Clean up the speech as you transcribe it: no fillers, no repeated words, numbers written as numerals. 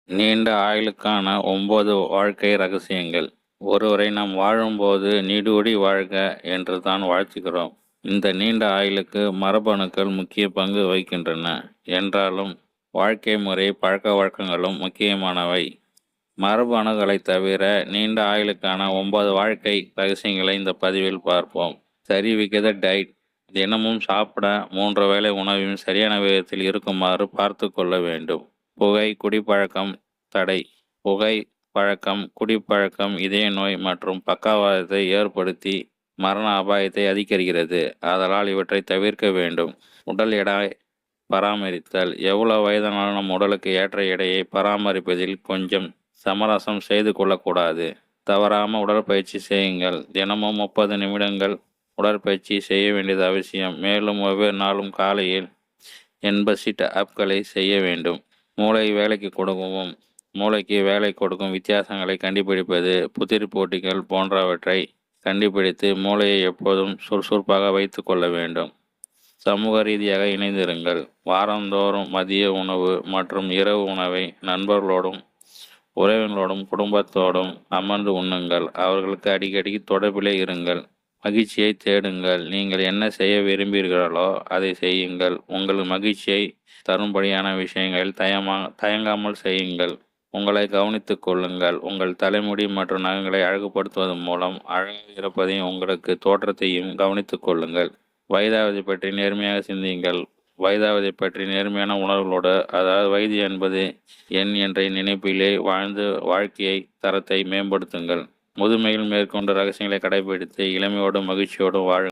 நீண்ட ஆயுளுக்கான 9 வாழ்க்கை ரகசியங்கள். ஒருவரை நாம் வாழும்போது நீடூழி வாழ்க என்று தான் வாழ்த்துகிறோம். இந்த நீண்ட ஆயுளுக்கு மரபணுக்கள் முக்கிய பங்கு வகிக்கின்றன என்றாலும், வாழ்க்கை முறை, பழக்கவழக்கங்களும் முக்கியமானவை. மரபணுக்களைத் தவிர நீண்ட ஆயுளுக்கான 9 வாழ்க்கை ரகசியங்களை இந்த பதிவில் பார்ப்போம். சரிவிகித டயட். தினமும் சாப்பிட 3 வேளை உணவையும் சரியான விகிதத்தில் இருக்குமாறு பார்த்து கொள்ள வேண்டும். புகை குடிப்பழக்கம் தடை. புகை பழக்கம், குடிப்பழக்கம் இதய நோய் மற்றும் பக்கவாதத்தை ஏற்படுத்தி மரண அபாயத்தை அதிகரிக்கிறது. ஆதலால் இவற்றை தவிர்க்க வேண்டும். உடல் எடை பராமரித்தல். எவ்வளவு வயதானாலும் நம் உடலுக்கு ஏற்ற எடையை பராமரிப்பதில் கொஞ்சம் சமரசம் செய்து கொள்ளக்கூடாது. தவறாமல் உடற்பயிற்சி செய்யுங்கள். தினமும் 30 நிமிடங்கள் உடற்பயிற்சி செய்ய வேண்டியது அவசியம். மேலும் ஒவ்வொரு நாளும் காலையில் 80 சிட் அப்களை செய்ய வேண்டும். மூளைக்கு வேலை கொடுக்கும் வித்தியாசங்களை கண்டுபிடிப்பது, புதிர் போட்டிகள் போன்றவற்றை கண்டுபிடித்து மூளையை எப்போதும் சுறுசுறுப்பாக வைத்து கொள்ள வேண்டும். சமூக ரீதியாக இணைந்திருங்கள். வாரந்தோறும் மதிய உணவு மற்றும் இரவு உணவை நண்பர்களோடும் உறவினர்களோடும் குடும்பத்தோடும் அமர்ந்து உண்ணுங்கள். அவர்களுக்கு அடிக்கடி தொடர்பிலே இருங்கள். மகிழ்ச்சியை தேடுங்கள். நீங்கள் என்ன செய்ய விரும்புகிறீர்களோ அதை செய்யுங்கள். உங்கள் மகிழ்ச்சியை தரும்படியான விஷயங்களில் தயங்காமல் செய்யுங்கள். உங்களை கவனித்துக் கொள்ளுங்கள். உங்கள் தலைமுடி மற்றும் நகங்களை அழகுபடுத்துவதன் மூலம் அழகாக இருப்பதையும் உங்களுக்கு தோற்றத்தையும் கவனித்துக் கொள்ளுங்கள். வயதாவதை பற்றி நேர்மையாக சிந்தியுங்கள். வயதாவதை பற்றி நேர்மையான உணர்வுகளோடு, அதாவது வயது என்பது எண் என்ற நினைப்பிலே வாழ்ந்து வாழ்க்கையை தரத்தை மேம்படுத்துங்கள். முதுமையில் மேற்கொண்ட ரகசியங்களை கடைபிடித்து இளமையோடும் மகிழ்ச்சியோடும் வாழ